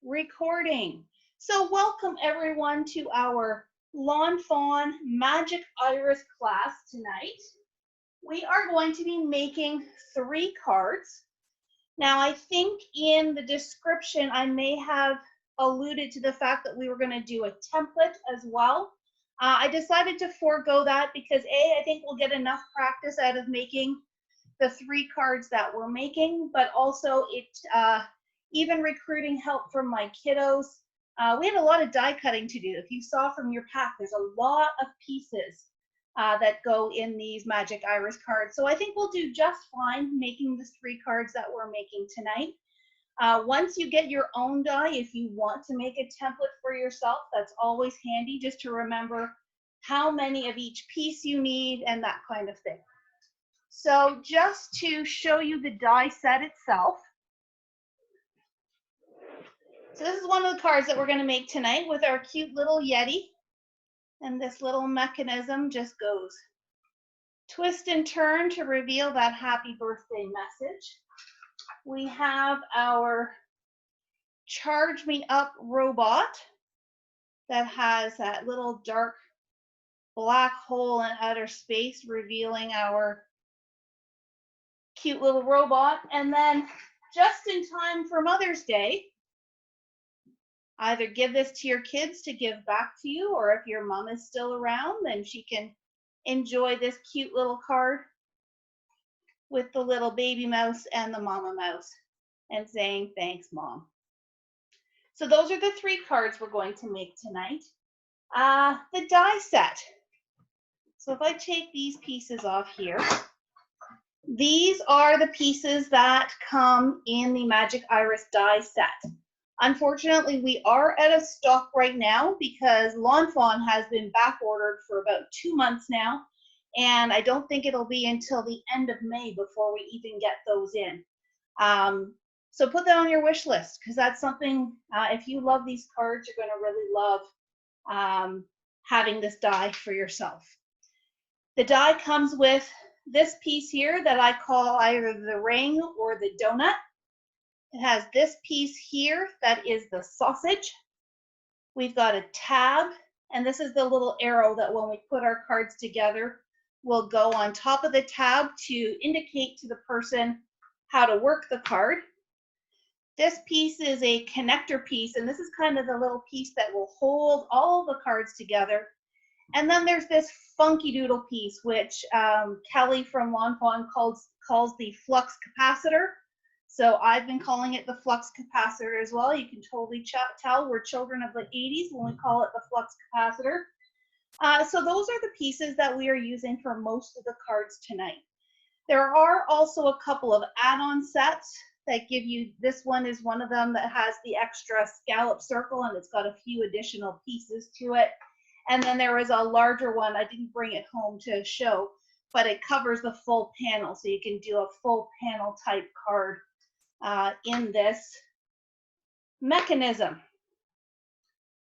Recording. So welcome everyone to our Lawn Fawn Magic Iris class tonight. We are going to be making 3 cards. Now I think in the description I may have alluded to the fact that we were going to do a template as well. I decided to forego that because I think we'll get enough practice out of making the 3 cards that we're making, but also even recruiting help from my kiddos. We had a lot of die cutting to do. If you saw from your pack, there's a lot of pieces that go in these Magic Iris cards. So I think we'll do just fine making the 3 cards that we're making tonight. Once you get your own die, if you want to make a template for yourself, that's always handy just to remember how many of each piece you need and that kind of thing. So just to show you the die set itself. So this is one of the cards that we're going to make tonight with our cute little Yeti. And this little mechanism just goes twist and turn to reveal that happy birthday message. We have our Charge Me Up robot that has that little dark black hole in outer space revealing our cute little robot. And then just in time for Mother's Day, either give this to your kids to give back to you, or if your mom is still around, then she can enjoy this cute little card with the little baby mouse and the mama mouse and saying, thanks, Mom. So those are the 3 cards we're going to make tonight. The die set. So if I take these pieces off here, these are the pieces that come in the Magic Iris die set. Unfortunately, we are out of stock right now because Lawn Fawn has been back ordered for about 2 months now, and I don't think it'll be until the end of May before we even get those in. So put that on your wish list because that's something, if you love these cards, you're going to really love having this die for yourself. The die comes with this piece here that I call either the ring or the donut. It has this piece here that is the sausage. We've got a tab, and this is the little arrow that when we put our cards together will go on top of the tab to indicate to the person how to work the card. This piece is a connector piece, and this is kind of the little piece that will hold all the cards together. And then there's this funky doodle piece, which Kelly from Lawn Fawn calls the flux capacitor. So I've been calling it the flux capacitor as well. You can totally tell we're children of the 80s when we call it the flux capacitor. So those are the pieces that we are using for most of the cards tonight. There are also a couple of add-on sets that give you, this one is one of them that has the extra scallop circle and it's got a few additional pieces to it. And then there is a larger one, I didn't bring it home to show, but it covers the full panel. So you can do a full panel type card in this mechanism.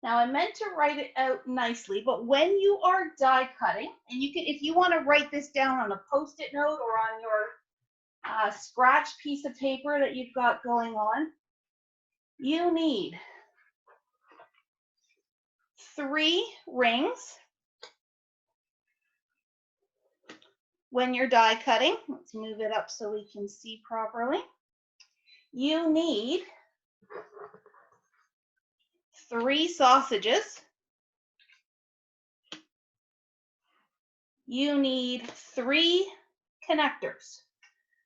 Now I meant to write it out nicely, but when you are die cutting, and you can, if you want to write this down on a post-it note or on your scratch piece of paper that you've got going on, you need 3 rings when you're die cutting. Let's move it up so we can see properly. You need 3 sausages. You need 3 connectors.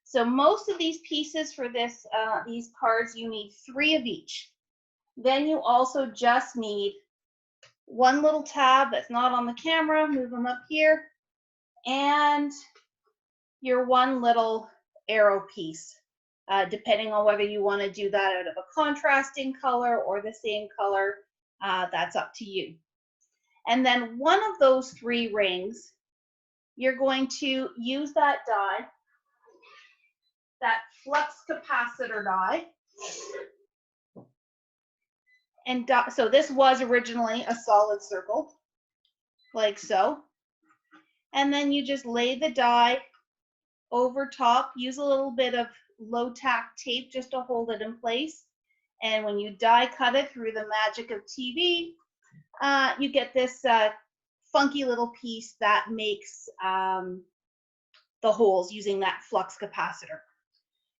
So most of these pieces for this, these cards, you need 3 of each. Then you also just need 1 little tab that's not on the camera, move them up here, and your 1 little arrow piece. Depending on whether you want to do that out of a contrasting color or the same color, that's up to you. And then one of those 3 rings, you're going to use that die, that flux capacitor die. And so this was originally a solid circle, like so. And then you just lay the die over top, use a little bit of low tack tape just to hold it in place, And when you die cut it through the magic of TV, you get this funky little piece that makes the holes using that flux capacitor.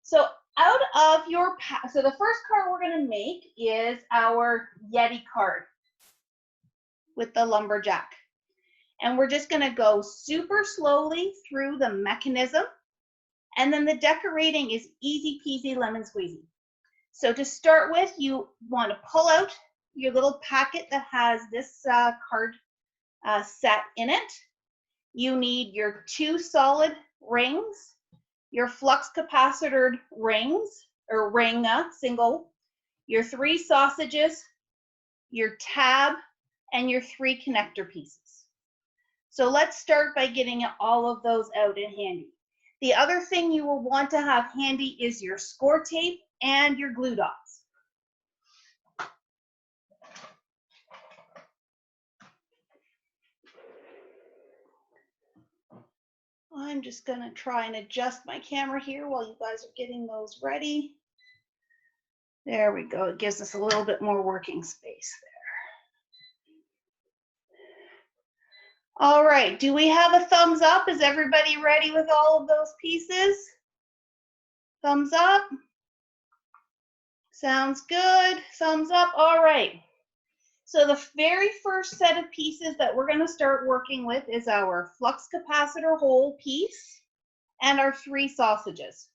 So out of your, so the first card we're going to make is our Yeti card with the lumberjack. And we're just going to go super slowly through the mechanism. And then the decorating is easy peasy lemon squeezy. So to start with, you want to pull out your little packet that has this card set in it. You need your 2 solid rings, your flux capacitor rings, or ring single, your 3 sausages, your tab, and your 3 connector pieces. So let's start by getting all of those out and handy. The other thing you will want to have handy is your score tape and your glue dots. I'm just going to try and adjust my camera here while you guys are getting those ready. There we go. It gives us a little bit more working space there. All right. Do we have a thumbs up? Is everybody ready with all of those pieces? Thumbs up. Sounds good. Thumbs up. All right. So the very first set of pieces that we're going to start working with is our flux capacitor hole piece and our 3 sausages.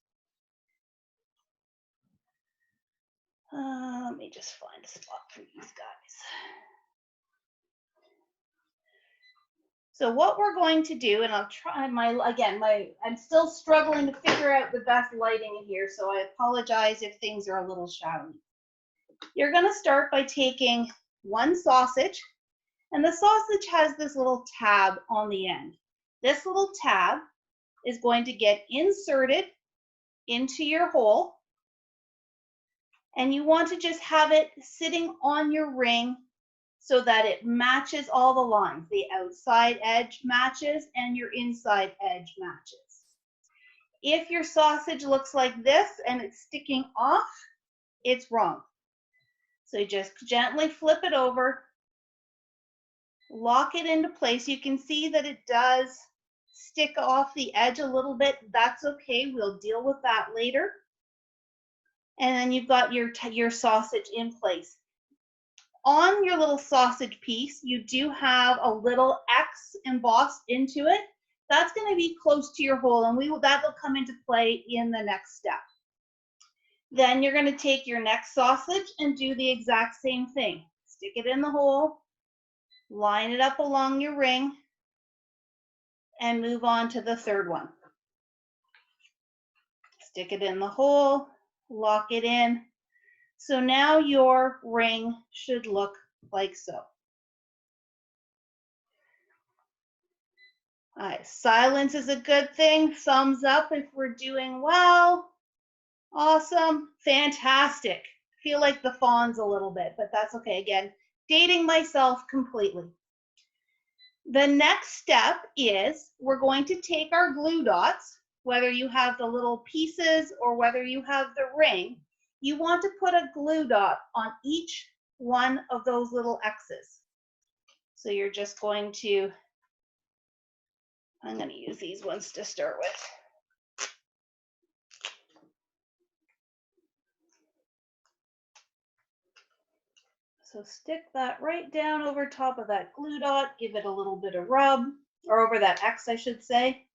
Let me just find a spot for these guys. So what we're going to do, and I'll try I'm still struggling to figure out the best lighting in here, so I apologize if things are a little shadowy. You're going to start by taking 1 sausage, and the sausage has this little tab on the end. This little tab is going to get inserted into your hole, and you want to just have it sitting on your ring so that it matches all the lines. The outside edge matches and your inside edge matches. If your sausage looks like this and it's sticking off, it's wrong. So you just gently flip it over, lock it into place. You can see that it does stick off the edge a little bit. That's okay. We'll deal with that later. And then you've got your sausage in place. On your little sausage piece, you do have a little X embossed into it. That's going to be close to your hole, and that will come into play in the next step. Then you're going to take your next sausage and do the exact same thing. Stick it in the hole, line it up along your ring, and move on to the third one. Stick it in the hole, lock it in. So now your ring should look like so. All right, silence is a good thing. Thumbs up if we're doing well. Awesome, fantastic. Feel like the fawns a little bit, but that's okay. Again, dating myself completely. The next step is we're going to take our glue dots, whether you have the little pieces or whether you have the ring. You want to put a glue dot on each one of those little X's. So you're just going to, I'm going to use these ones to start with. So stick that right down over top of that glue dot, give it a little bit of rub, or over that X, I should say.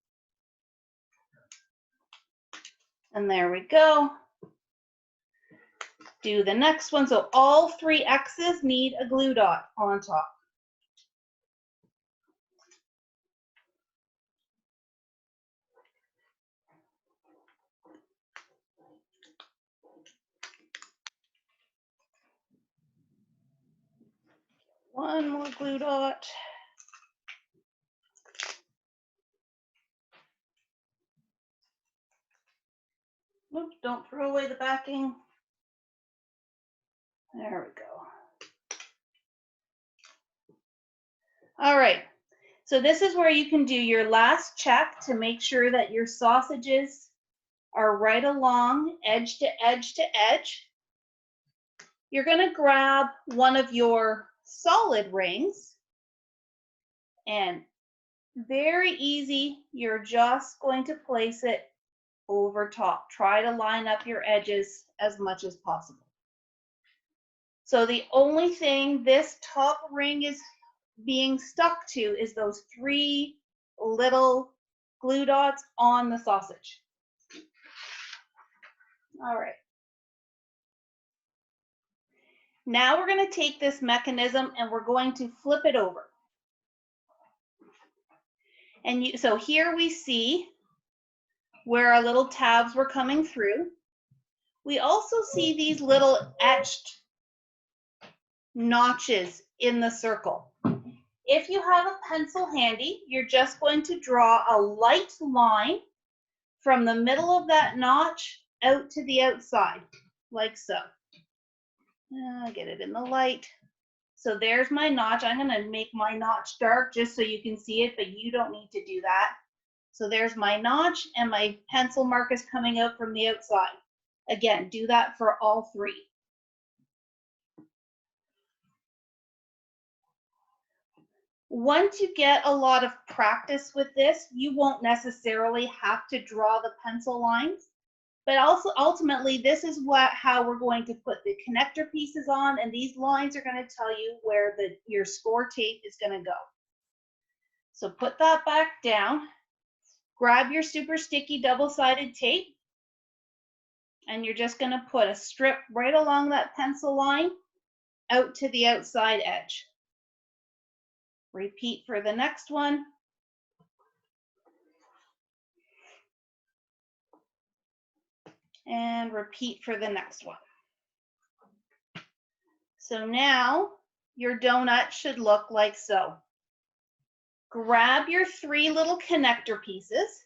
And there we go. Do the next one. So all 3 X's need a glue dot on top. One more glue dot. Oops, don't throw away the backing. There we go. All right, so this is where you can do your last check to make sure that your sausages are right along edge to edge to edge. You're going to grab one of your solid rings, and very easy, you're just going to place it over top. Try to line up your edges as much as possible. So the only thing this top ring is being stuck to is those 3 little glue dots on the sausage. All right. Now we're going to take this mechanism and we're going to flip it over. And so here we see where our little tabs were coming through. We also see these little etched notches in the circle. If you have a pencil handy, you're just going to draw a light line from the middle of that notch out to the outside, like so. Get it in the light. So there's my notch. I'm going to make my notch dark just so you can see it, but you don't need to do that. So there's my notch, and my pencil mark is coming out from the outside. Again, do that for all 3. Once you get a lot of practice with this, you won't necessarily have to draw the pencil lines, but also ultimately this is how we're going to put the connector pieces on, and these lines are going to tell you where your score tape is going to go. So put that back down, grab your super sticky double-sided tape, and you're just going to put a strip right along that pencil line out to the outside edge. Repeat for the next one. And repeat for the next one. So now your donut should look like so. Grab your 3 little connector pieces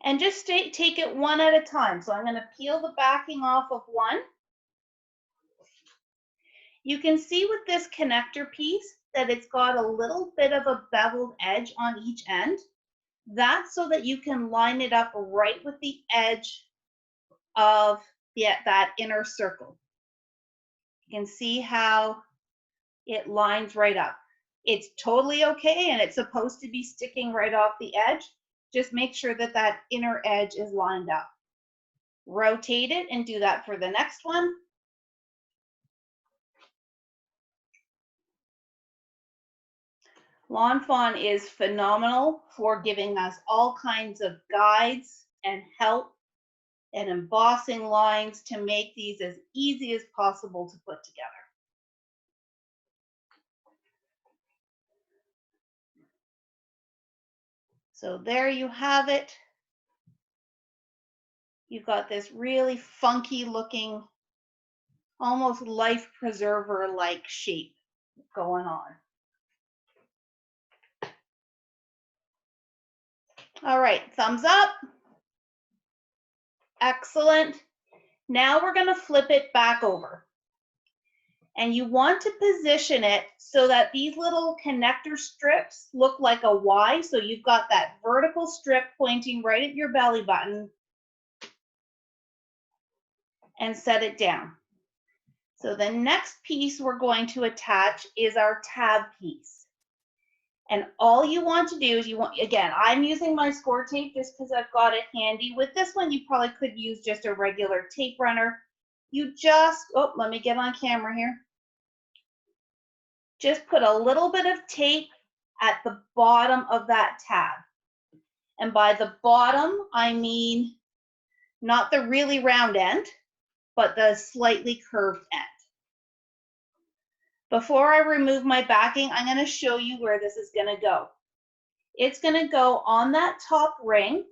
and just take it one at a time. So I'm going to peel the backing off of one. You can see with this connector piece that it's got a little bit of a beveled edge on each end. That's so that you can line it up right with the edge of that inner circle. You can see how it lines right up. It's totally okay, and it's supposed to be sticking right off the edge. Just make sure that that inner edge is lined up. Rotate it and do that for the next one. Lawn Fawn is phenomenal for giving us all kinds of guides and help and embossing lines to make these as easy as possible to put together. So there you have it. You've got this really funky looking, almost life preserver-like shape going on. All right, thumbs up. Excellent. Now we're going to flip it back over. And you want to position it so that these little connector strips look like a Y. So you've got that vertical strip pointing right at your belly button. And set it down. So the next piece we're going to attach is our tab piece. And all you want to do is again, I'm using my score tape just because I've got it handy. With this one, you probably could use just a regular tape runner. You just, let me get on camera here. Just put a little bit of tape at the bottom of that tab. And by the bottom, I mean not the really round end, but the slightly curved end. Before I remove my backing, I'm going to show you where this is going to go. It's going to go on that top ring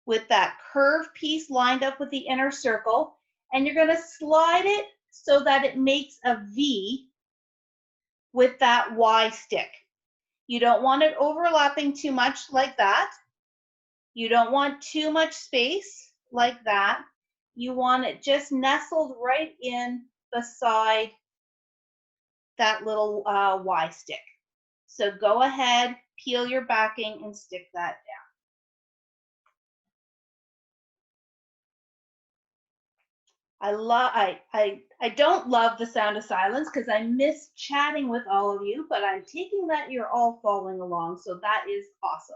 with that curved piece lined up with the inner circle, and you're going to slide it so that it makes a V with that Y stick. You don't want it overlapping too much like that. You don't want too much space like that. You want it just nestled right in beside that little Y stick. So go ahead, peel your backing and stick that I don't love the sound of silence because I miss chatting with all of you, but I'm taking that you're all following along, so that is awesome.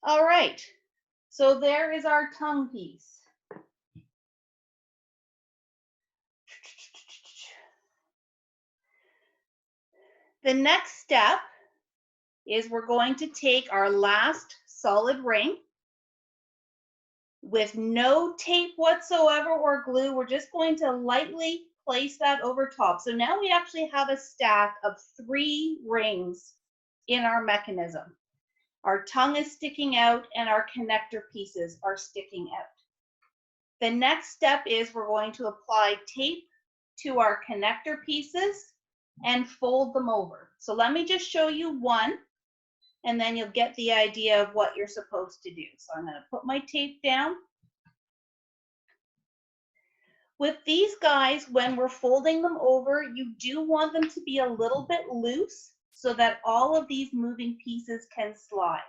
All right, so there is our tongue piece. The next step is we're going to take our last solid ring with no tape whatsoever or glue. We're just going to lightly place that over top. So now we actually have a stack of 3 rings in our mechanism. Our tongue is sticking out and our connector pieces are sticking out. The next step is we're going to apply tape to our connector pieces and fold them over. So let me just show you one, and then you'll get the idea of what you're supposed to do. So I'm going to put my tape down. With these guys, when we're folding them over, you do want them to be a little bit loose so that all of these moving pieces can slide.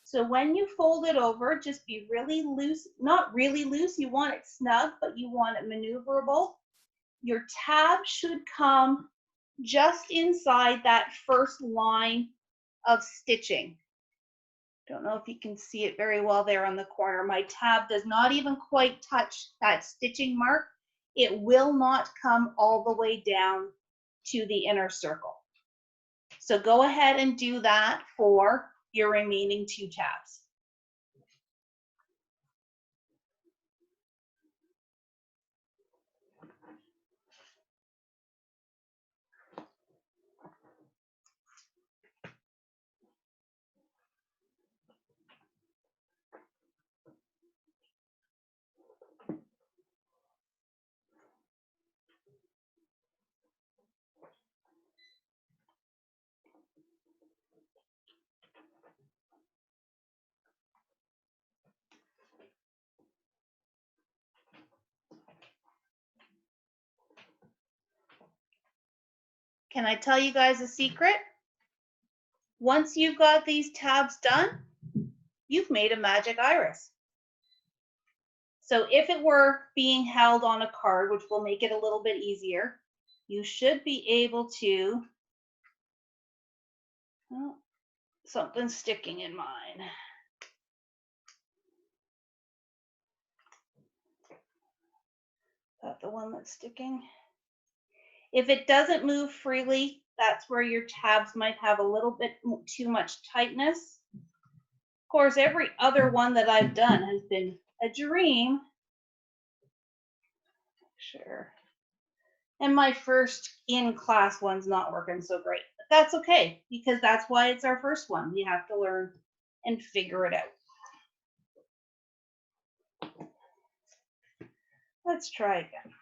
So when you fold it over, just be really loose, not really loose, you want it snug, but you want it maneuverable. Your tab should come just inside that first line of stitching. Don't know if you can see it very well there on the corner. My tab does not even quite touch that stitching mark. It will not come all the way down to the inner circle. So go ahead and do that for your remaining 2 tabs. Can I tell you guys a secret? Once you've got these tabs done, you've made a magic iris. So if it were being held on a card, which will make it a little bit easier, you should be able to, oh, something's sticking in mine. Is that the one that's sticking? If it doesn't move freely, that's where your tabs might have a little bit too much tightness. Of course, every other one that I've done has been a dream. Sure. And my first in-class one's not working so great. But that's okay, because that's why it's our first one. We have to learn and figure it out. Let's try again.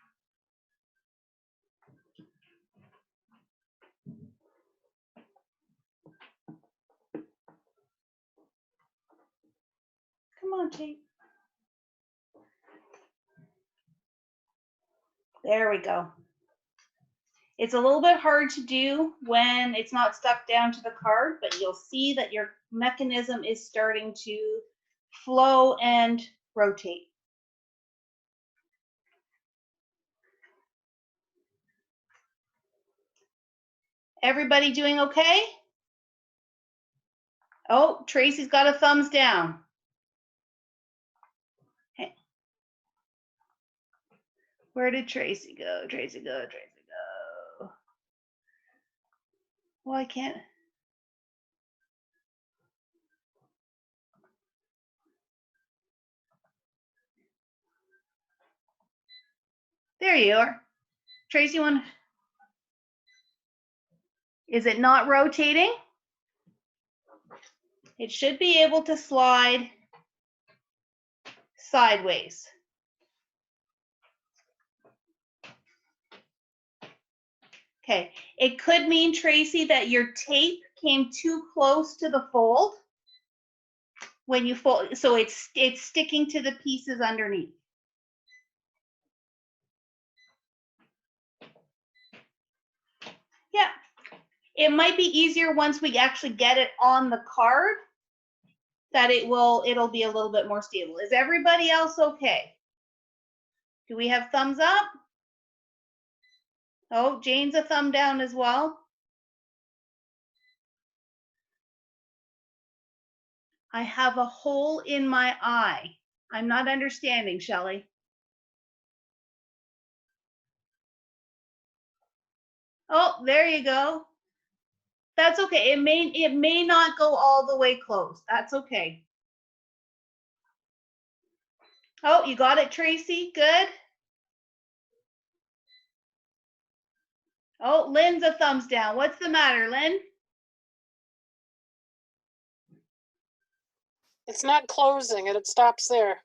Come on, tape. There we go. It's a little bit hard to do when it's not stuck down to the card, but you'll see that your mechanism is starting to flow and rotate. Everybody doing okay? Oh, Tracy's got a thumbs down. Okay. Where did Tracy go? Tracy go, Tracy go. Well, I can't. There you are. Tracy, one. Is it not rotating? It should be able to slide sideways. Okay, it could mean, Tracy, that your tape came too close to the fold when you fold, so it's sticking to the pieces underneath. Yeah, it might be easier once we actually get it on the card that it'll be a little bit more stable. Is everybody else okay? Do we have thumbs up? Oh, Jane's a thumb down as well. I have a hole in my eye. I'm not understanding, Shelley. Oh, there you go. That's okay. It may not go all the way closed. That's okay. Oh, you got it, Tracy. Good. Oh, Lynn's a thumbs down. What's the matter, Lynn? It's not closing and it stops there.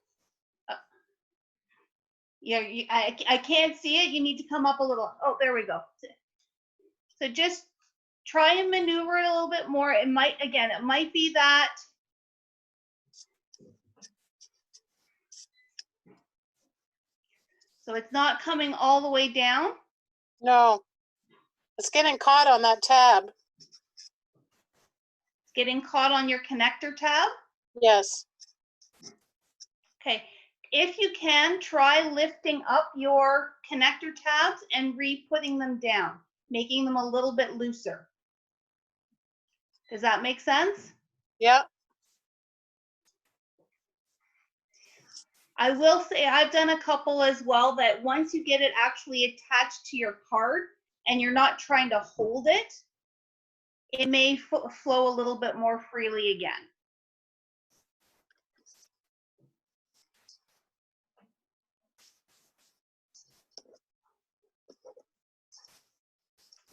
Yeah, I can't see it. You need to come up a little. Oh, there we go. So just try and maneuver it a little bit more. It might be that. So it's not coming all the way down. No, it's getting caught on that tab. It's getting caught on your connector tab. Yes. Okay. If you can, try lifting up your connector tabs and re-putting them down, making them a little bit looser. Does that make sense? Yeah. I will say I've done a couple as well that once you get it actually attached to your card and you're not trying to hold it, it may flow a little bit more freely again.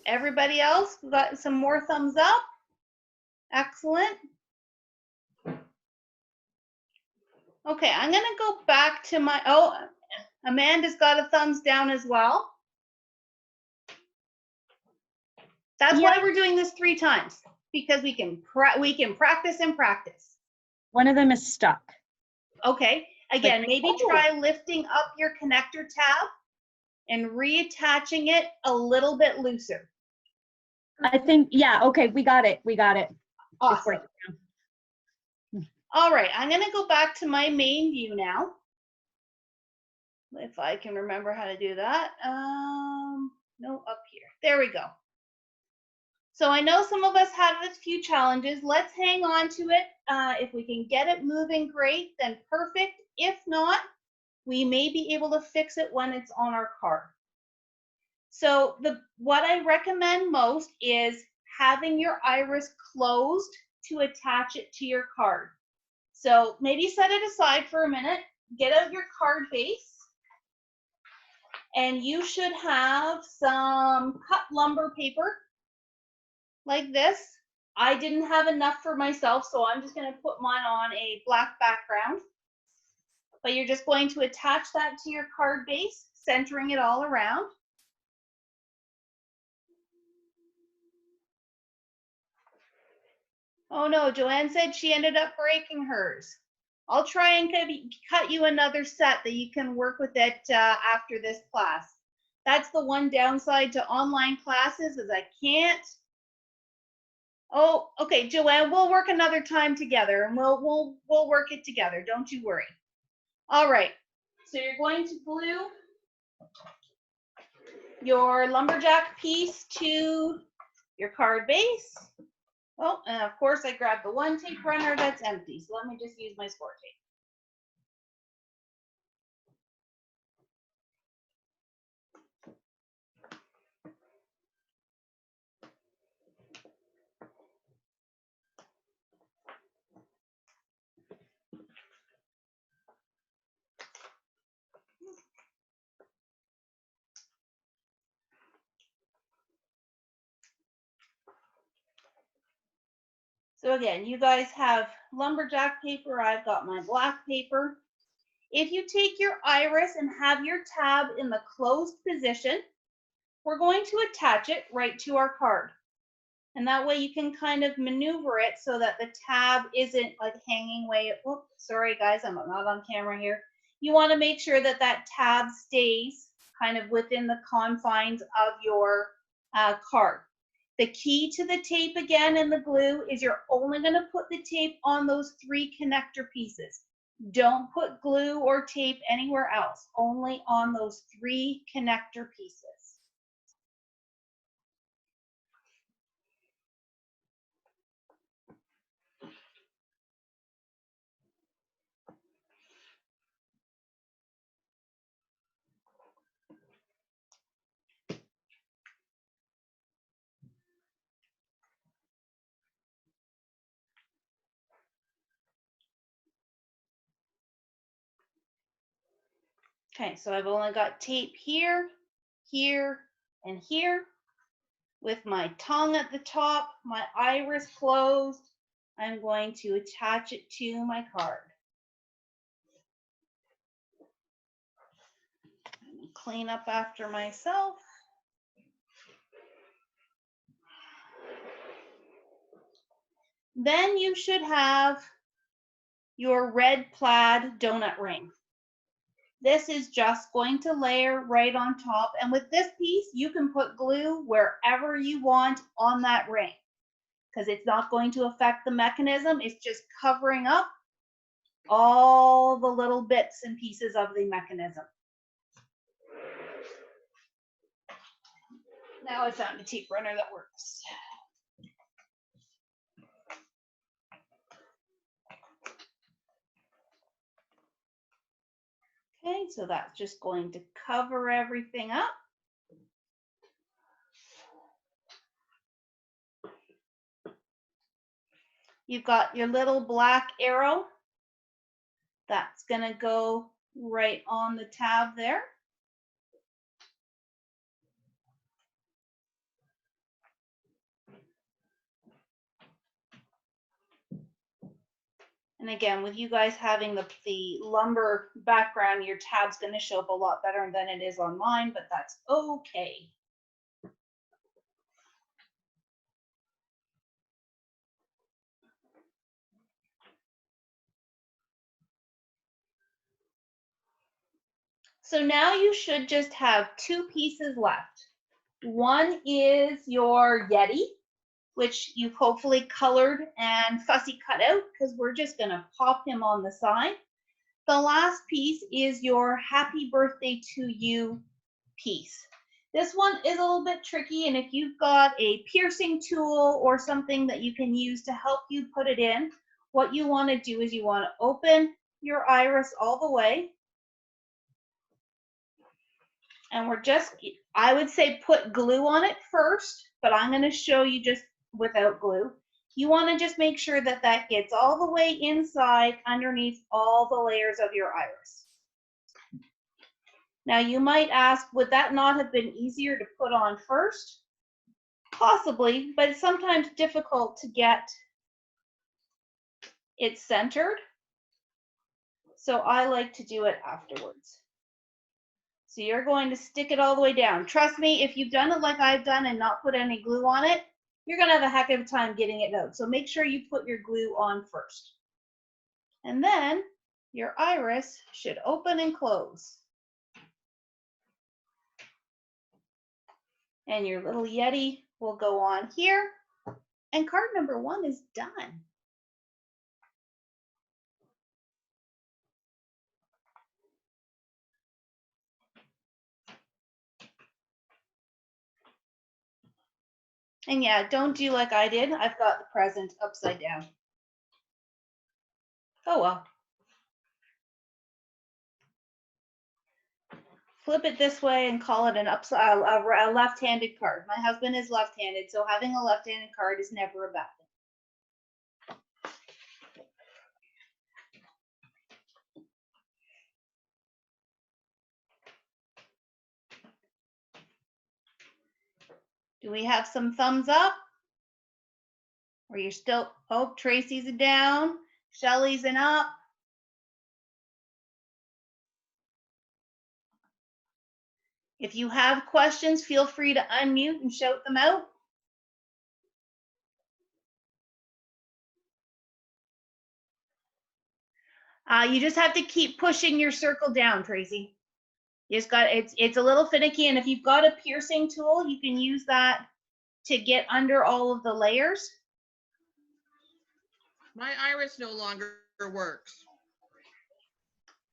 Everybody else got some more thumbs up? Excellent. Okay, I'm gonna go back to my, oh, Amanda's got a thumbs down as well. That's why we're doing this 3 times, because we can practice and practice. One of them is stuck. Okay, again, maybe try lifting up your connector tab and reattaching it a little bit looser. I think, yeah, okay, we got it. We got it. Awesome. All right, I'm gonna go back to my main view now. If I can remember how to do that. No, up here. There we go. So I know some of us had a few challenges. Let's hang on to it. If we can get it moving, great, then perfect. If not, we may be able to fix it when it's on our card. So what I recommend most is having your iris closed to attach it to your card. So maybe set it aside for a minute, get out your card base, and you should have some cut lumber paper like this. I didn't have enough for myself, so I'm just going to put mine on a black background. But you're just going to attach that to your card base, centering it all around. Oh no, Joanne said she ended up breaking hers. I'll try and cut you another set that you can work with it after this class. That's the one downside to online classes is I can't. Oh, okay, Joanne, we'll work another time together and we'll work it together. Don't you worry. All right, so you're going to glue your lumberjack piece to your card base. Oh, and of course I grabbed the one tape runner that's empty. So let me just use my score tape. So again, you guys have lumberjack paper. I've got my black paper. If you take your iris and have your tab in the closed position, we're going to attach it right to our card. And that way you can kind of maneuver it so that the tab isn't like hanging way. Oops, sorry guys, I'm not on camera here. You want to make sure that that tab stays kind of within the confines of your card. The key to the tape again and the glue is you're only going to put the tape on those 3 connector pieces. Don't put glue or tape anywhere else, only on those 3 connector pieces. Okay, so I've only got tape here, here, and here. With my tongue at the top, my iris closed, I'm going to attach it to my card. Clean up after myself. Then you should have your red plaid donut ring. This is just going to layer right on top. And with this piece, you can put glue wherever you want on that ring because it's not going to affect the mechanism. It's just covering up all the little bits and pieces of the mechanism. Now I found a tape runner that works. Okay, so that's just going to cover everything up. You've got your little black arrow. That's going to go right on the tab there. And again, with you guys having the lumber background, your tab's going to show up a lot better than it is on mine, but that's okay. So now you should just have 2 pieces left. One is your Yeti, which you've hopefully colored and fussy cut out because we're just going to pop him on the side. The last piece is your happy birthday to you piece. This one is a little bit tricky, and if you've got a piercing tool or something that you can use to help you put it in, what you want to do is you want to open your iris all the way. And we're just, I would say put glue on it first, but I'm going to show you just without glue. You want to just make sure that that gets all the way inside underneath all the layers of your iris. Now you might ask, would that not have been easier to put on first? Possibly, but it's sometimes difficult to get it centered. So I like to do it afterwards. So you're going to stick it all the way down. Trust me, if you've done it like I've done and not put any glue on it, you're going to have a heck of a time getting it out. So make sure you put your glue on first. And then your iris should open and close. And your little Yeti will go on here. And card number 1 is done. And yeah, don't do like I did. I've got the present upside down. Oh well. Flip it this way and call it a left-handed card. My husband is left-handed, so having a left-handed card is never a bad thing. Do we have some thumbs up? Or you're still, oh, Tracy's a down, Shelly's an up. If you have questions, feel free to unmute and shout them out. You just have to keep pushing your circle down, Tracy. You just got, it's a little finicky, and if you've got a piercing tool, you can use that to get under all of the layers. My iris no longer works.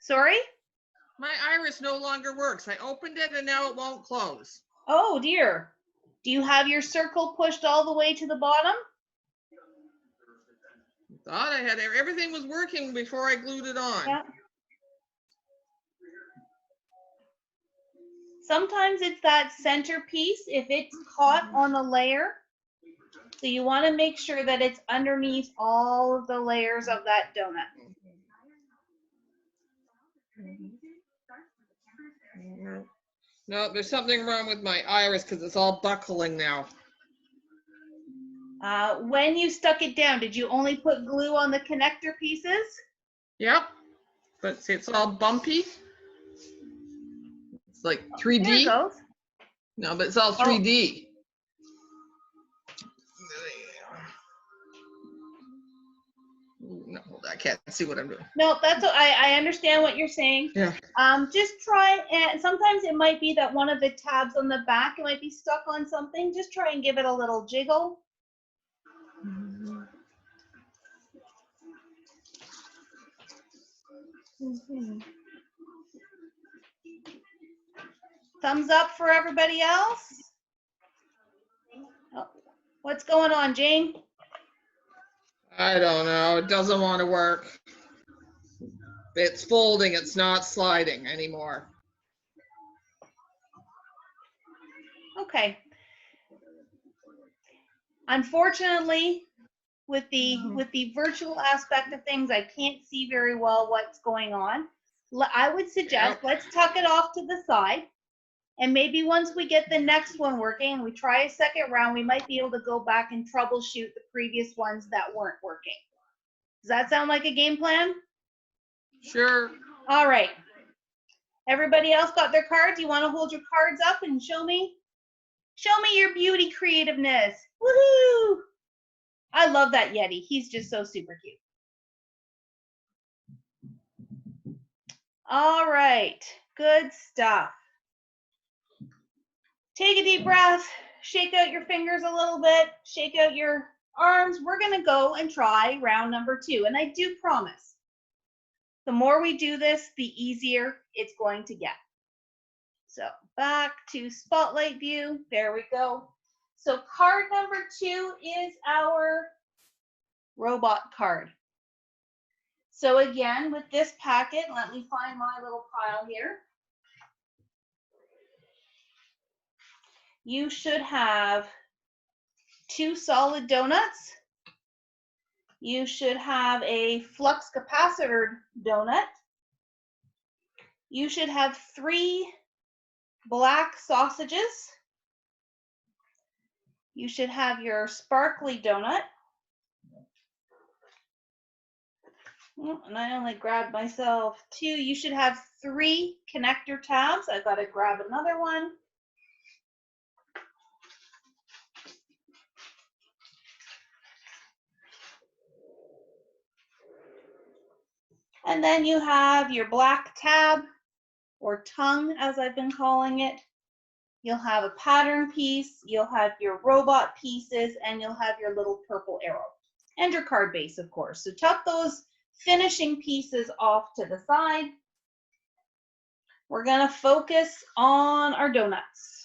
Sorry? My iris no longer works. I opened it and now it won't close. Oh dear. Do you have your circle pushed all the way to the bottom? Thought I had everything was working before I glued it on. Yeah. Sometimes it's that center piece if it's caught on the layer. So you want to make sure that it's underneath all of the layers of that donut. No, there's something wrong with my iris because it's all buckling now. When you stuck it down, did you only put glue on the connector pieces? Yep, but see, it's all bumpy. It's like 3D. There it goes. No, but it's all 3D. No, I can't see what I'm doing. No, that's I understand what you're saying. Yeah. Just try, and sometimes it might be that one of the tabs on the back, it might be stuck on something. Just try and give it a little jiggle. Thumbs up for everybody else. Oh, what's going on, Jane? I don't know. It doesn't want to work. It's folding. It's not sliding anymore. Okay. Unfortunately, with the virtual aspect of things, I can't see very well what's going on. I would suggest let's tuck it off to the side, and maybe once we get the next one working and we try a second round, we might be able to go back and troubleshoot the previous ones that weren't working. Does that sound like a game plan? Sure. All right. Everybody else got their cards? You want to hold your cards up and show me? Show me your beauty creativeness. Woohoo! I love that Yeti. He's just so super cute. All right. Good stuff. Take a deep breath. Shake out your fingers a little bit. Shake out your arms. We're going to go and try round number 2. And I do promise, the more we do this, the easier it's going to get. So back to spotlight view. There we go. So card number 2 is our robot card. So again, with this packet, let me find my little pile here. You should have 2 solid donuts. You should have a flux capacitor donut. You should have 3 black sausages. You should have your sparkly donut. And I only grabbed myself 2. You should have 3 connector tabs. I've got to grab another one. And then you have your black tab, or tongue as I've been calling it. You'll have a pattern piece, you'll have your robot pieces, and you'll have your little purple arrow. And your card base, of course. So tuck those finishing pieces off to the side. We're going to focus on our donuts.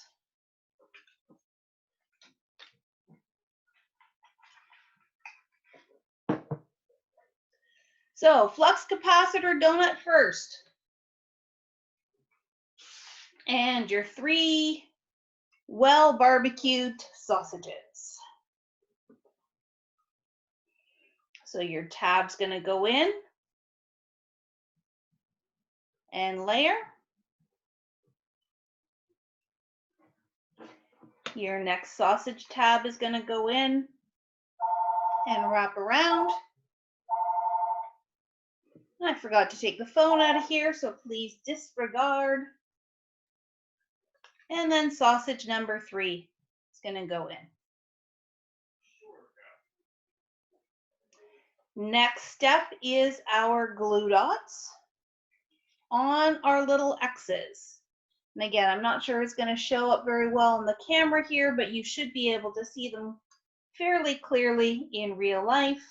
So flux capacitor donut first. And your 3 well barbecued sausages. So your tab's going to go in and layer. Your next sausage tab is going to go in and wrap around. I forgot to take the phone out of here, so please disregard. And then sausage number 3 is going to go in. Next step is our glue dots on our little X's. And again, I'm not sure it's going to show up very well on the camera here, but you should be able to see them fairly clearly in real life.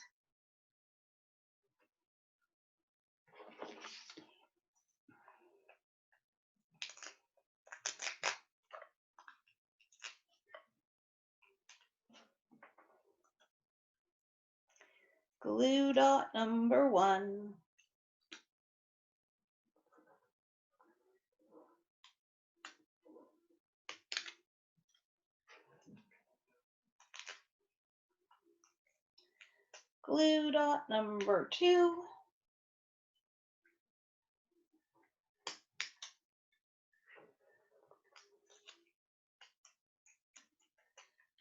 Glue dot number 1. Glue dot number 2.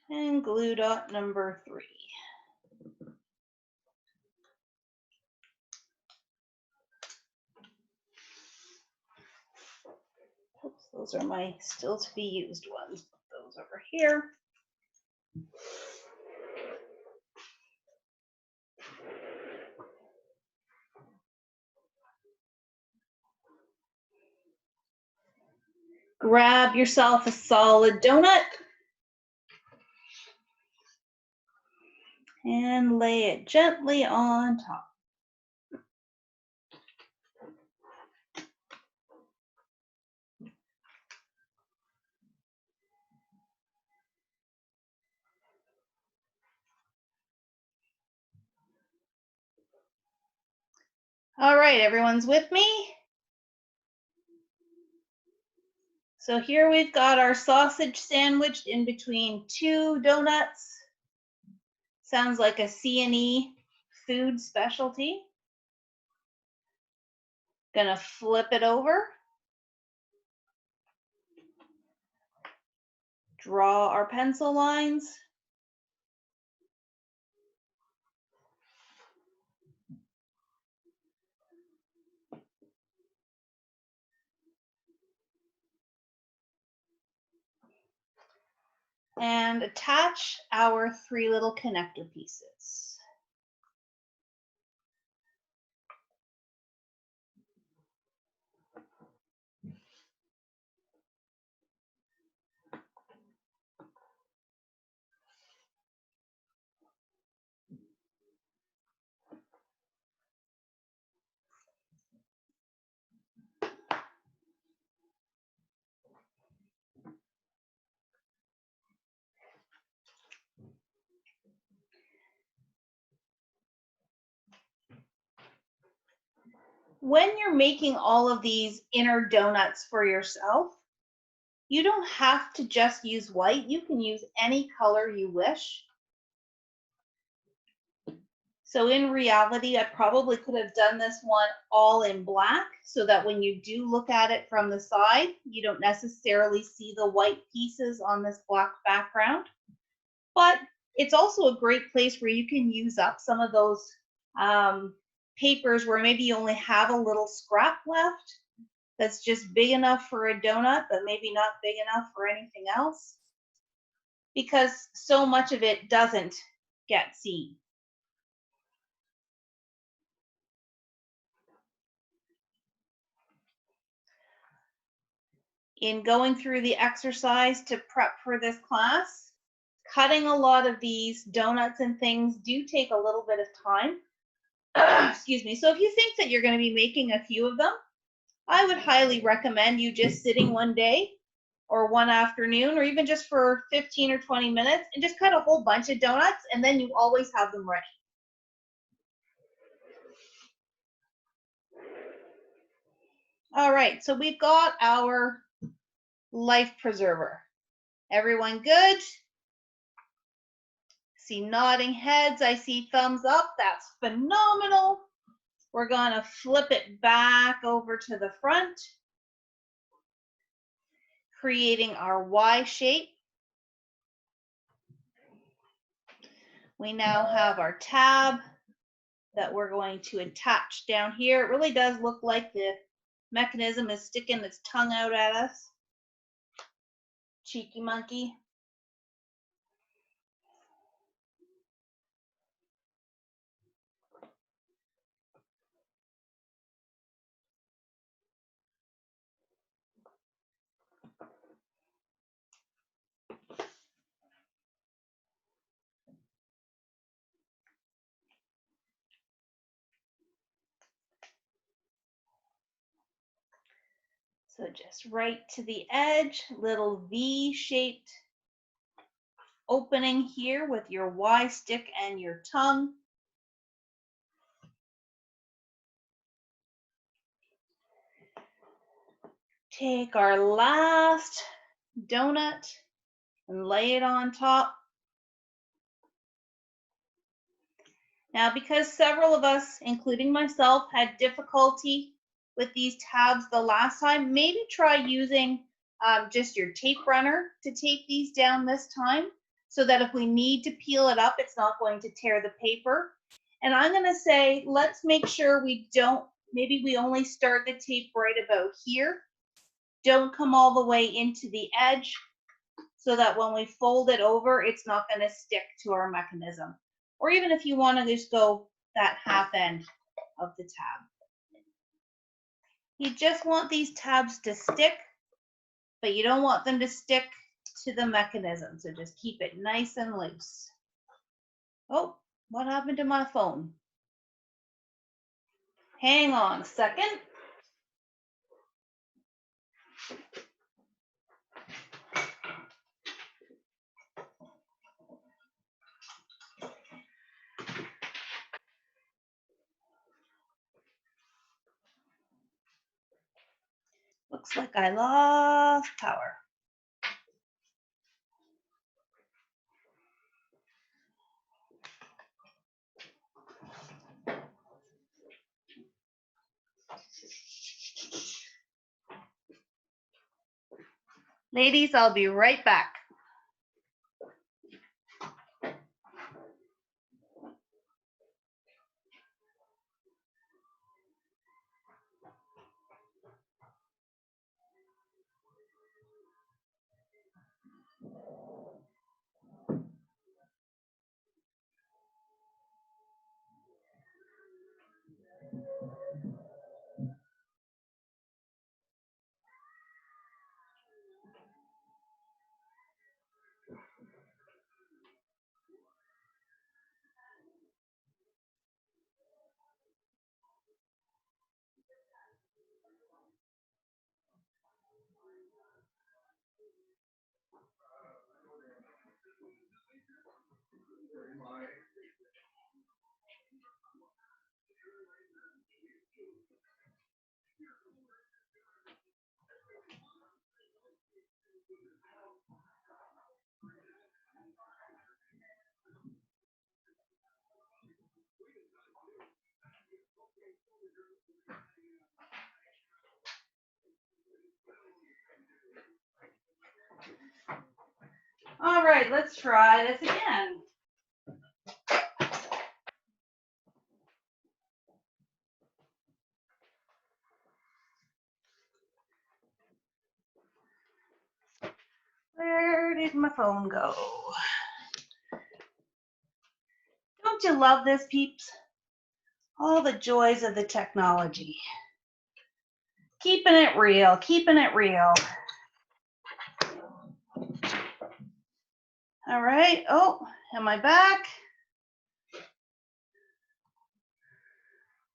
And glue dot number 3. Oops, those are my still to be used ones. Put those over here. Grab yourself a solid donut and lay it gently on top. All right, everyone's with me? So here we've got our sausage sandwiched in between 2 donuts. Sounds like a C&E food specialty. Gonna flip it over. Draw our pencil lines. And attach our 3 little connector pieces. When you're making all of these inner donuts for yourself, you don't have to just use white. You can use any color you wish. So in reality, I probably could have done this one all in black so that when you do look at it from the side, you don't necessarily see the white pieces on this black background. But it's also a great place where you can use up some of those papers where maybe you only have a little scrap left that's just big enough for a donut, but maybe not big enough for anything else, because so much of it doesn't get seen. In going through the exercise to prep for this class, cutting a lot of these donuts and things do take a little bit of time. Excuse me. So if you think that you're going to be making a few of them, I would highly recommend you just sitting one day or one afternoon, or even just for 15 or 20 minutes, and just cut a whole bunch of donuts, and then you always have them ready. All right, so we've got our life preserver. Everyone good? See nodding heads, I see thumbs up. That's phenomenal. We're gonna flip it back over to the front, creating our Y shape. We now have our tab that we're going to attach down here. It really does look like the mechanism is sticking its tongue out at us. Cheeky monkey. So just right to the edge, little V-shaped opening here with your Y stick and your tongue. Take our last donut and lay it on top. Now, because several of us, including myself, had difficulty with these tabs the last time, maybe try using just your tape runner to tape these down this time, so that if we need to peel it up, it's not going to tear the paper. And I'm going to say, let's make sure we don't, maybe we only start the tape right about here. Don't come all the way into the edge, so that when we fold it over, it's not going to stick to our mechanism. Or even if you want to just go that half end of the tab. You just want these tabs to stick, but you don't want them to stick to the mechanism. So just keep it nice and loose. Oh, what happened to my phone? Hang on a second. Looks like I lost power. Ladies, I'll be right back. All right, let's try this again. Where did my phone go? Don't you love this, peeps? All the joys of the technology. Keeping it real, keeping it real. All right, oh, am I back?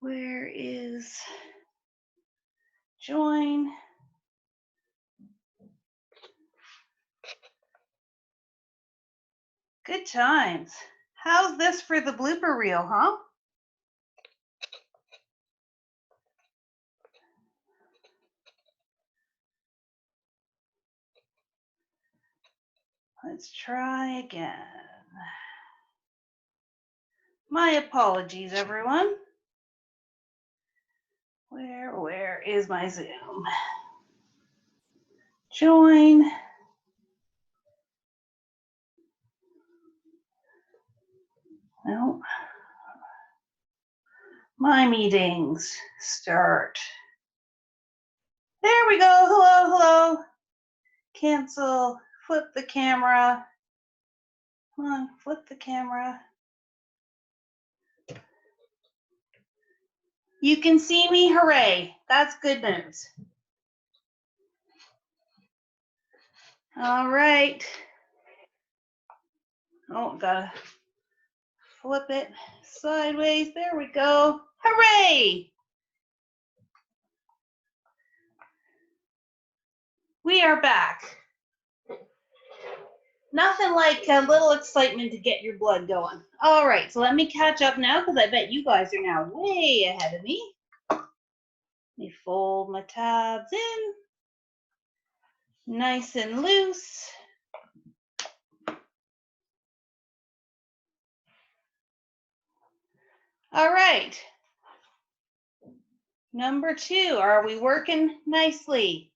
Where is join? Good times. How's this for the blooper reel, huh? Let's try again. My apologies, everyone. Where is my Zoom? Join. No. My meetings start. There we go. Hello, hello. Cancel. Flip the camera. Come on, flip the camera. You can see me. Hooray. That's good news. All right. Oh, gotta flip it sideways. There we go. Hooray! We are back. Nothing like a little excitement to get your blood going. All right, so let me catch up now because I bet you guys are now way ahead of me. Let me fold my tabs in. Nice and loose. All right. Number 2, are we working nicely?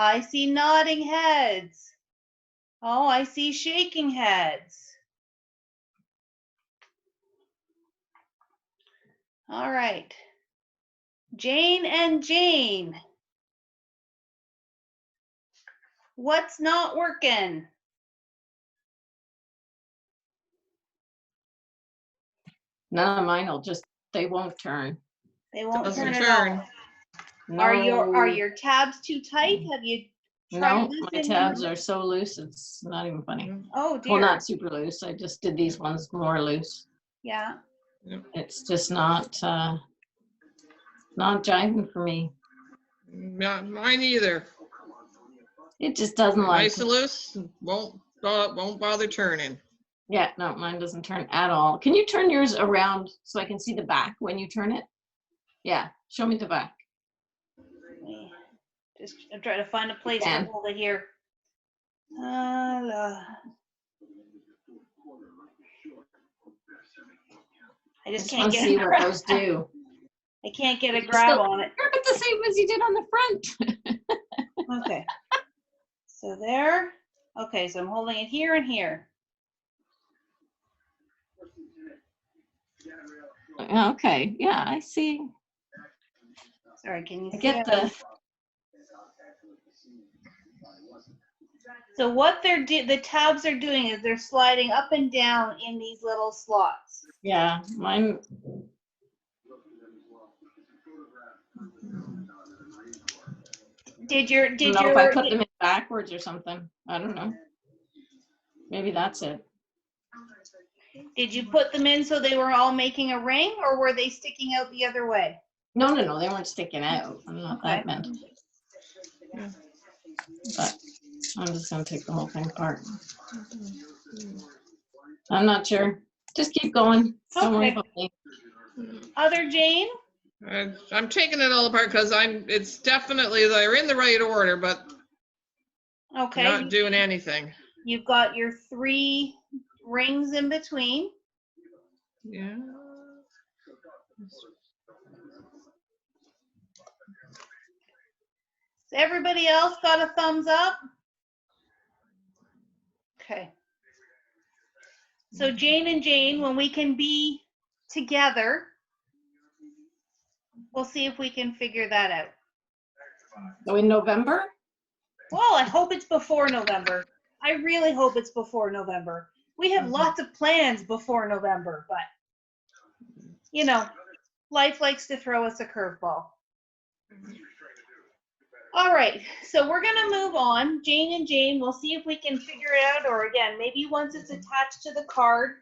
I see nodding heads. Oh, I see shaking heads. All right. Jane and Jane. What's not working? None of mine will they won't turn. They won't Doesn't turn turn. at all. No, Are your tabs too tight? Have you tried no, my loosening tabs them? are so loose, it's not even funny. Oh Well, dear. not super loose. I just did these ones more loose. Yeah. It's just not jiving for me. Not mine either. It just doesn't like Nice and loose, won't bother turning. Yeah, no, mine doesn't turn at all. Can you turn yours around so I can see the back when you turn it? Yeah, show me the back. Just try to find a place to hold it here. I just can't Let's get see a what grab. those do. I can't get a grab on it. You're the same as you did on the front. Okay. So there. Okay, so I'm holding it here and here. Okay, yeah, I see. Sorry, can you I see get the. So what the tabs are doing is they're sliding up and down in these little slots. Yeah, mine. Did your If I put them in backwards or something. I don't know. Maybe that's it. Did you put them in so they were all making a ring, or were they sticking out the other way? No, they weren't sticking out. I'm not that meant. But I'm just gonna take the whole thing apart. I'm not sure. Just keep going. Don't worry about me. Other Jane? I'm taking it all apart because it's definitely, they're in the right order, but Okay. not doing anything. You've got your 3 rings in between. Yeah. Everybody else got a thumbs up? Okay. So Jane and Jane, when we can be together, we'll see if we can figure that out. So in November? Well, I hope it's before November. I really hope it's before November. We have lots of plans before November, but you know, life likes to throw us a curveball. All right, so we're gonna move on. Jane and Jane, we'll see if we can figure it out, or again, maybe once it's attached to the card,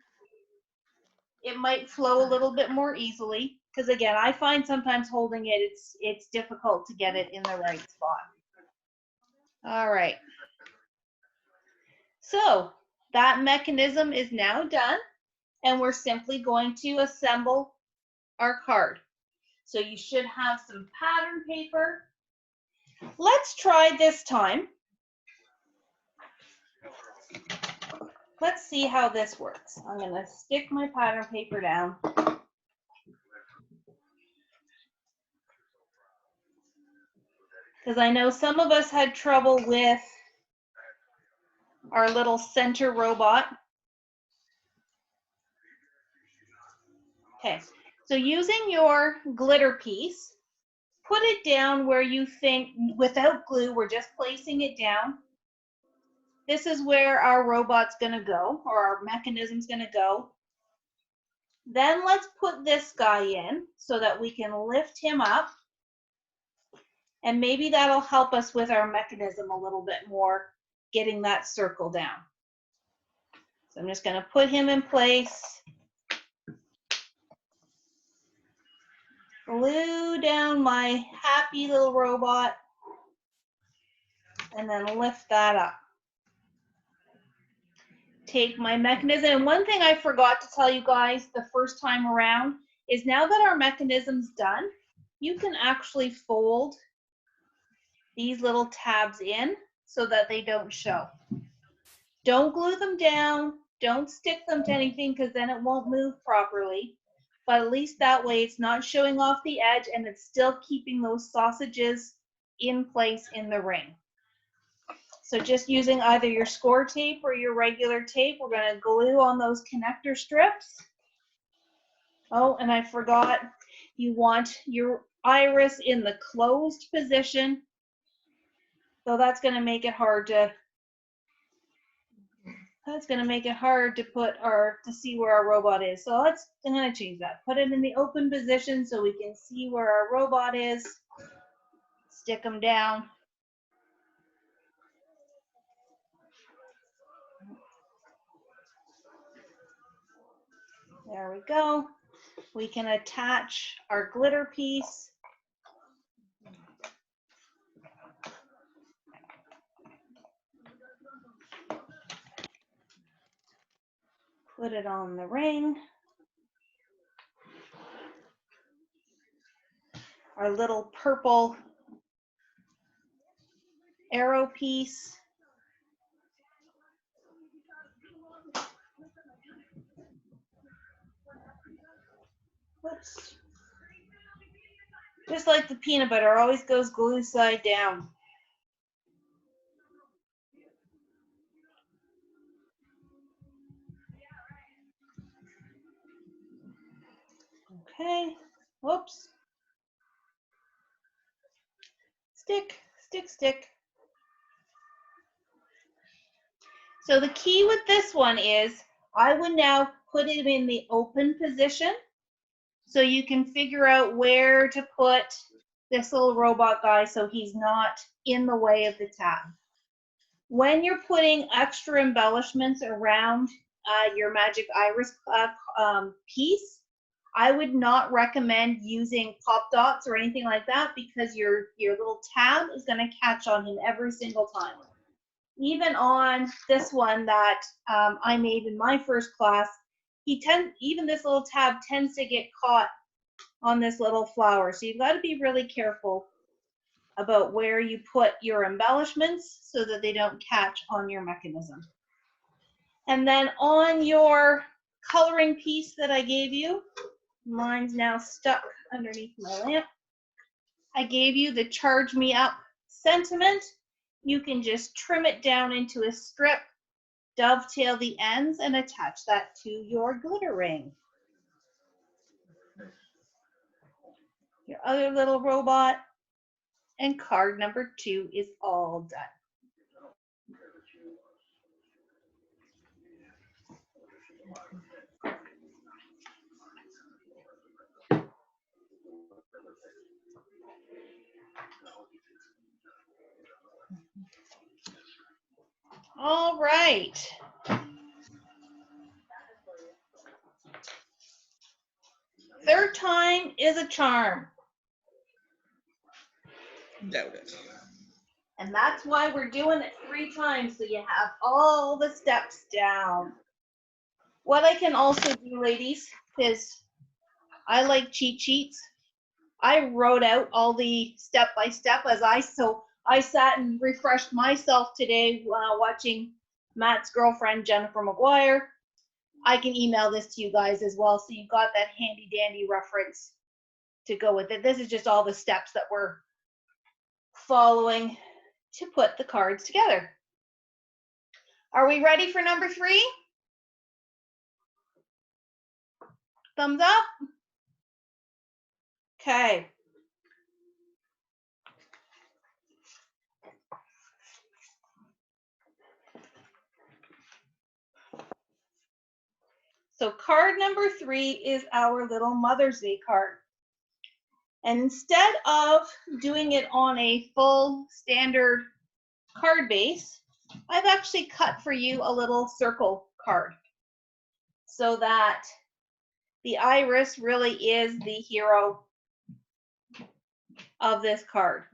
it might flow a little bit more easily. Because again, I find sometimes holding it, it's difficult to get it in the right spot. All right. So that mechanism is now done, and we're simply going to assemble our card. So you should have some pattern paper. Let's try this time. Let's see how this works. I'm going to stick my pattern paper down. Because I know some of us had trouble with our little center robot. Okay, so using your glitter piece, put it down where you think, without glue, we're just placing it down. This is where our robot's gonna go, or our mechanism's gonna go. Then let's put this guy in so that we can lift him up. And maybe that'll help us with our mechanism a little bit more, getting that circle down. So I'm just gonna put him in place. Glue down my happy little robot. and then lift that up. Take my mechanism, and one thing I forgot to tell you guys the first time around is now that our mechanism's done, you can actually fold these little tabs in so that they don't show. Don't glue them down, don't stick them to anything because then it won't move properly. But at least that way it's not showing off the edge and it's still keeping those sausages in place in the ring. So just using either your score tape or your regular tape, we're going to glue on those connector strips. Oh, and I forgot, you want your iris in the closed position. So that's going to make it hard to put to see where our robot is. So I'm going to change that. Put it in the open position so we can see where our robot is. Stick them down. There we go. We can attach our glitter piece. Put it on the ring. Our little purple arrow piece. Whoops. Just like the peanut butter, always goes glue side down. Okay, whoops. Stick, stick, stick. So the key with this one is I would now put it in the open position so you can figure out where to put this little robot guy so he's not in the way of the tab. When you're putting extra embellishments around your Magic Iris piece, I would not recommend using pop dots or anything like that because your little tab is going to catch on him every single time. Even on this one that I made in my first class, even this little tab tends to get caught on this little flower. So you've got to be really careful about where you put your embellishments so that they don't catch on your mechanism. And then on your coloring piece that I gave you, mine's now stuck underneath my lamp. I gave you the Charge Me Up sentiment. You can just trim it down into a strip, dovetail the ends, and attach that to your glitter ring. Your other little robot, and card number 2 is all done. All right. Third time is a charm. Doubt it. And that's why we're doing it 3 times, so you have all the steps down. What I can also do, ladies, is I like cheat sheets. I wrote out all the step-by-step as I sat and refreshed myself today watching Matt's girlfriend, Jennifer McGuire. I can email this to you guys as well, so you've got that handy-dandy reference to go with it. This is just all the steps that we're following to put the cards together. Are we ready for number 3? Thumbs up. Okay. So card number 3 is our little Mother's Day card. And instead of doing it on a full standard card base, I've actually cut for you a little circle card so that the iris really is the hero of this card.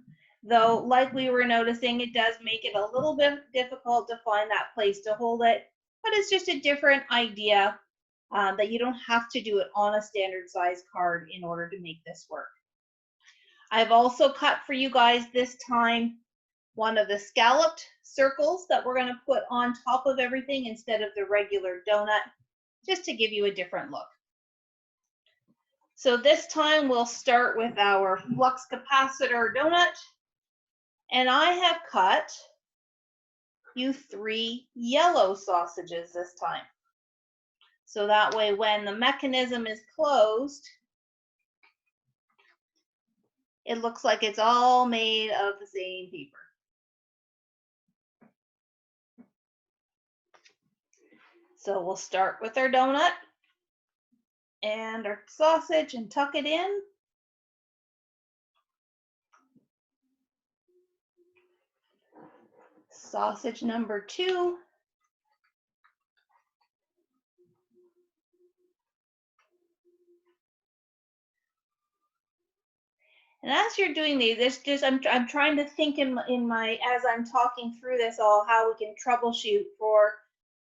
though like we were noticing, it does make it a little bit difficult to find that place to hold it, but it's just a different idea that you don't have to do it on a standard size card in order to make this work. I've also cut for you guys this time one of the scalloped circles that we're going to put on top of everything instead of the regular donut, just to give you a different look. So this time we'll start with our flux capacitor donut, and I have cut you 3 yellow sausages this time. So that way when the mechanism is closed, it looks like it's all made of the same paper. So we'll start with our donut and our sausage and tuck it in. Sausage number 2. And as you're doing these, it's just I'm trying to think in my as I'm talking through this all how we can troubleshoot for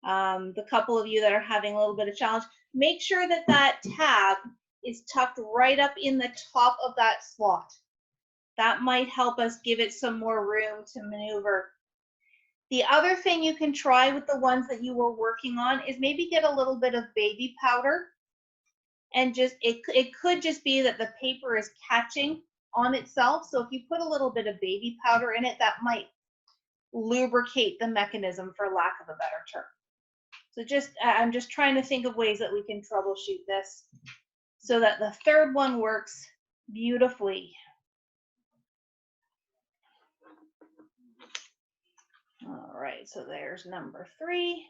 the couple of you that are having a little bit of challenge. Make sure that that tab is tucked right up in the top of that slot. That might help us give it some more room to maneuver. The other thing you can try with the ones that you were working on is maybe get a little bit of baby powder, and just it could just be that the paper is catching on itself. So if you put a little bit of baby powder in it, that might lubricate the mechanism, for lack of a better term. So I'm just trying to think of ways that we can troubleshoot this so that the third one works beautifully. All right, so there's number 3.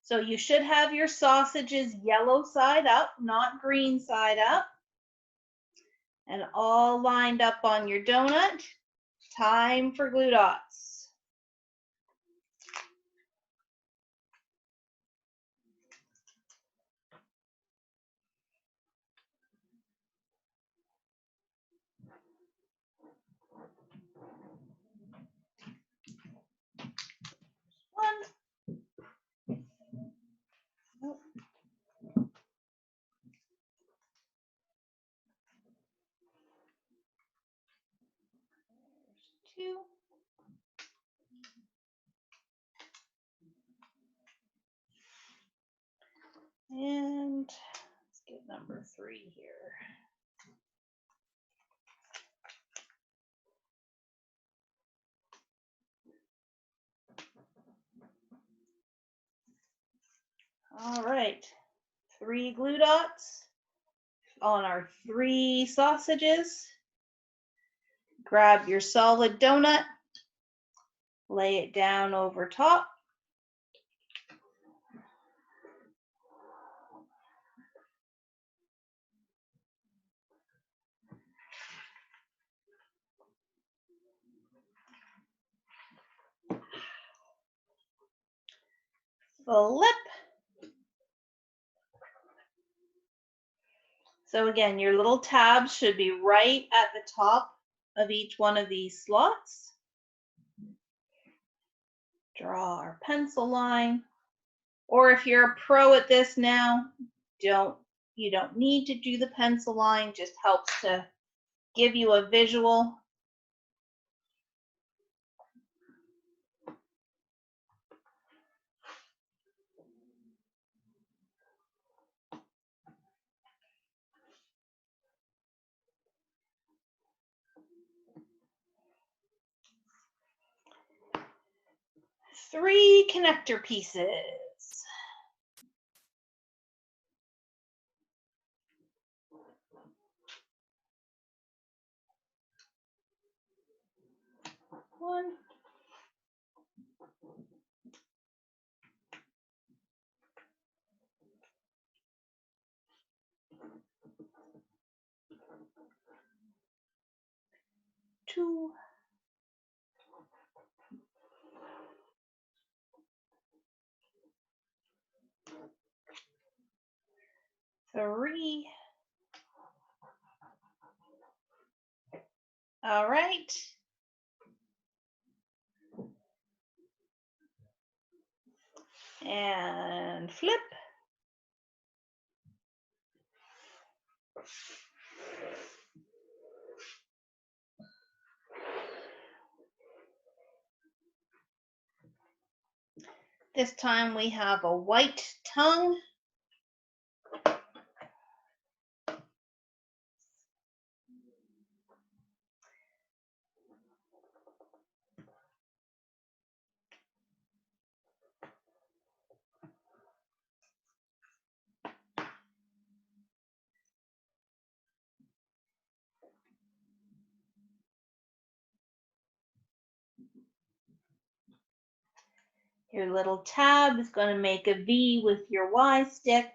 So you should have your sausages yellow side up, not green side up, and all lined up on your donut. Time for glue dots. One. Nope. There's 2. And let's get number 3 here. All right, 3 glue dots on our 3 sausages. Grab your solid donut, lay it down over top. Flip. So again, your little tabs should be right at the top of each one of these slots. Draw our pencil line. Or if you're a pro at this now, you don't need to do the pencil line, just helps to give you a visual. Three connector pieces. One. Two. Three. All right. And flip. This time we have a white tongue. Your little tab is going to make a V with your Y stick.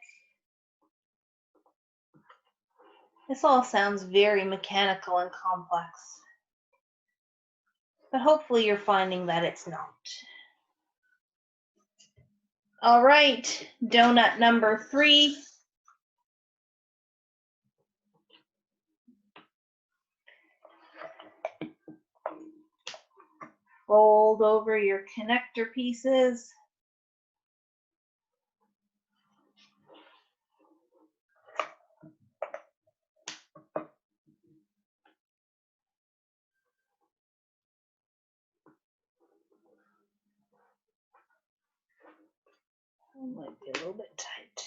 This all sounds very mechanical and complex, but hopefully you're finding that it's not. All right, donut number 3. Fold over your connector pieces. Might be a little bit tight.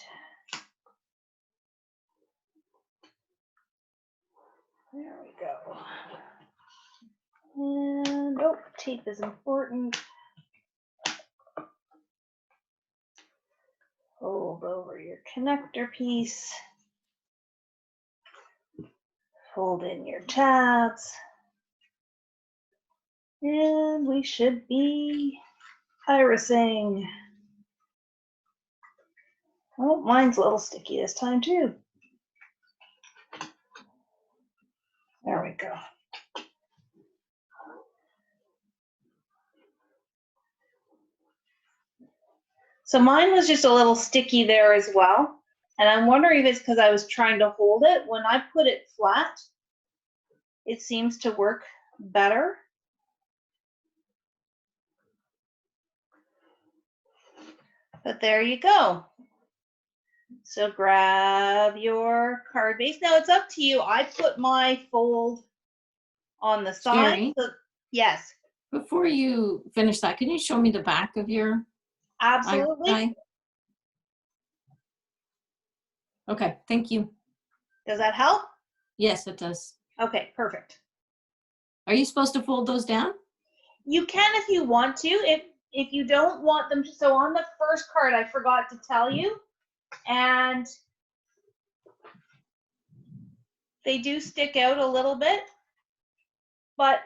There we go. And oh, tape is important. Fold over your connector piece. Fold in your tabs. And we should be irising. Oh, mine's a little sticky this time too. There we go. So mine was just a little sticky there as well. And I'm wondering if it's because I was trying to hold it. When I put it flat, it seems to work better. But there you go. So grab your card base. Now it's up to you. I put my fold on the side. Sheri? So, yes, Before you finish that, can you show me the back of your absolutely. eye? Okay, thank you. Does that help? Yes, it does. Okay, perfect. Are you supposed to fold those down? You can if you want to. If you don't want them to, so on the first card, I forgot to tell you, and they do stick out a little bit. But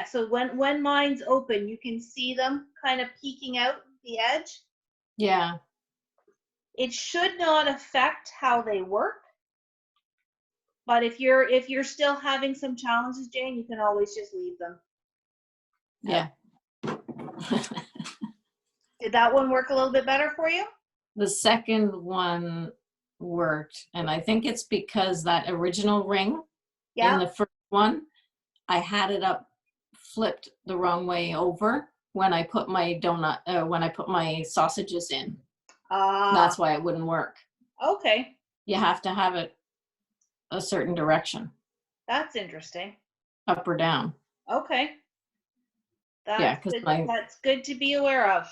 so when mine's open, you can see them kind of peeking out the edge. Yeah. It should not affect how they work. But if you're still having some challenges, Jane, you can always just leave them. Yeah. Did that one work a little bit better for you? The second one worked, and I think it's because that original ring in the first one, I had it up flipped the wrong way over when I put my when I put my sausages in. That's why it wouldn't work. Okay. You have to have it a certain direction, That's interesting. up or down. Okay. Yeah, 'cause That's good to be aware of.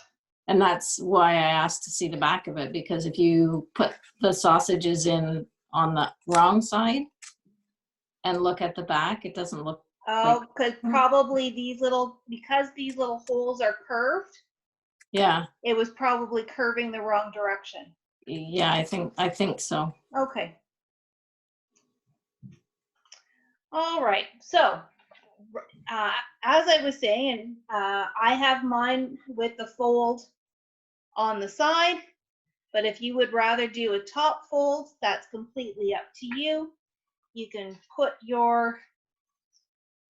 And that's why I asked to see the back of it, because if you put the sausages in on the wrong side and look at the back, it doesn't look. Oh, because probably because these little holes are curved. Yeah. It was probably curving the wrong direction. Yeah, I think so. Okay. All right. So, as I was saying, I have mine with the fold on the side, but if you would rather do a top fold, that's completely up to you. You can put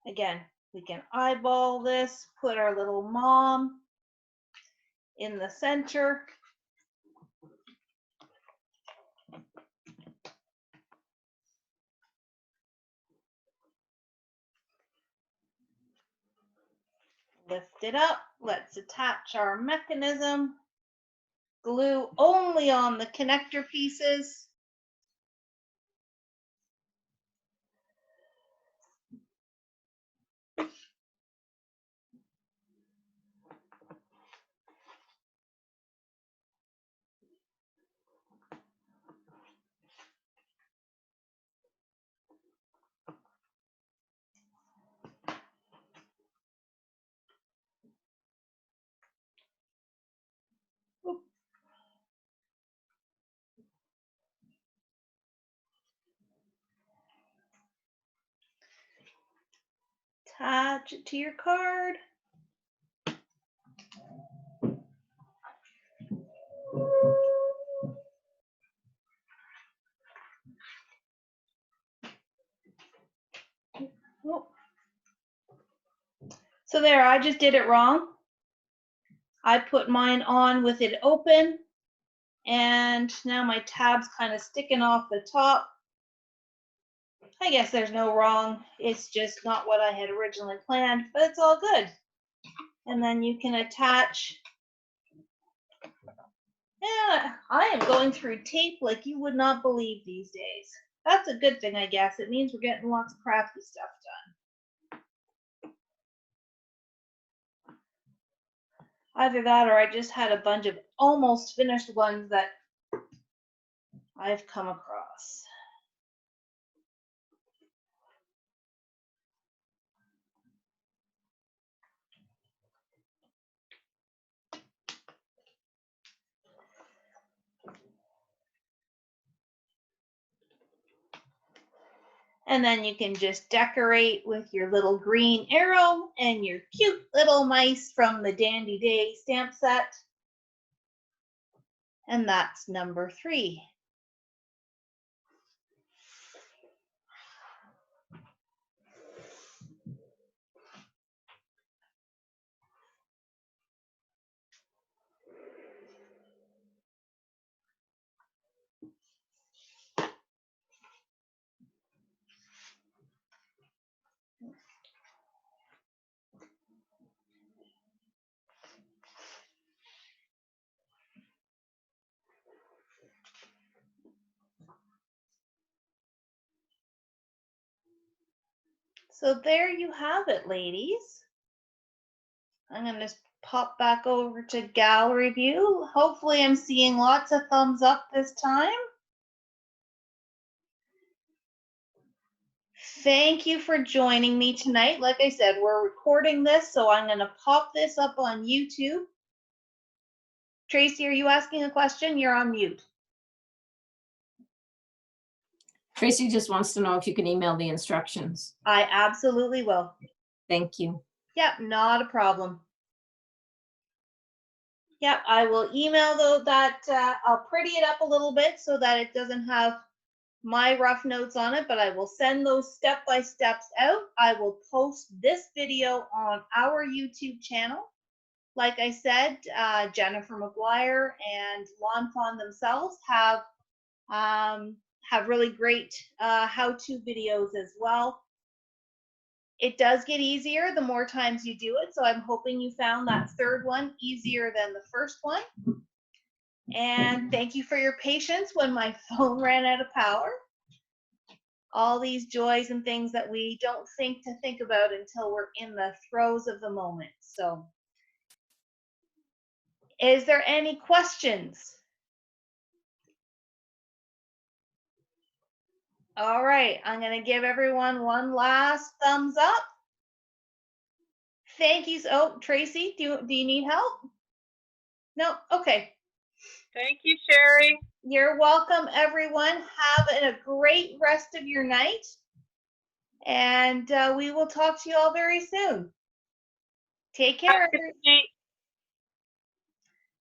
again, we can eyeball this, put our little mom in the center. Lift it up. Let's attach our mechanism. Glue only on the connector pieces. Attach it to your card. Oh. So there, I just did it wrong. I put mine on with it open, and now my tab's kind of sticking off the top. I guess there's no wrong. It's just not what I had originally planned, but it's all good. And then you can attach. Yeah, I am going through tape like you would not believe these days. That's a good thing, I guess. It means we're getting lots of crafty stuff done. Either that or I just had a bunch of almost finished ones that I've come across. And then you can just decorate with your little green arrow and your cute little mice from the Dandy Day stamp set. And that's number 3. So there you have it, ladies. I'm going to just pop back over to gallery view. Hopefully I'm seeing lots of thumbs up this time. Thank you for joining me tonight. Like I said, we're recording this, so I'm going to pop this up on YouTube. Tracy, are you asking a question? You're on mute. Tracy just wants to know if you can email the instructions. I absolutely will. Thank you. Yep, not a problem. Yep, I will email that. I'll pretty it up a little bit so that it doesn't have my rough notes on it, but I will send those step-by-steps out. I will post this video on our YouTube channel. Like I said, Jennifer McGuire and Lawn Fawn themselves have really great how-to videos as well. It does get easier the more times you do it, so I'm hoping you found that third one easier than the first one. And thank you for your patience when my phone ran out of power. All these joys and things that we don't think about until we're in the throes of the moment. So, is there any questions? All right, I'm going to give everyone one last thumbs up. Thank you. Oh, Tracy, do you need help? No? Okay. Thank you, Sheri. You're welcome, everyone. Have a great rest of your night. And we will talk to you all very soon. Take care. Have a good night.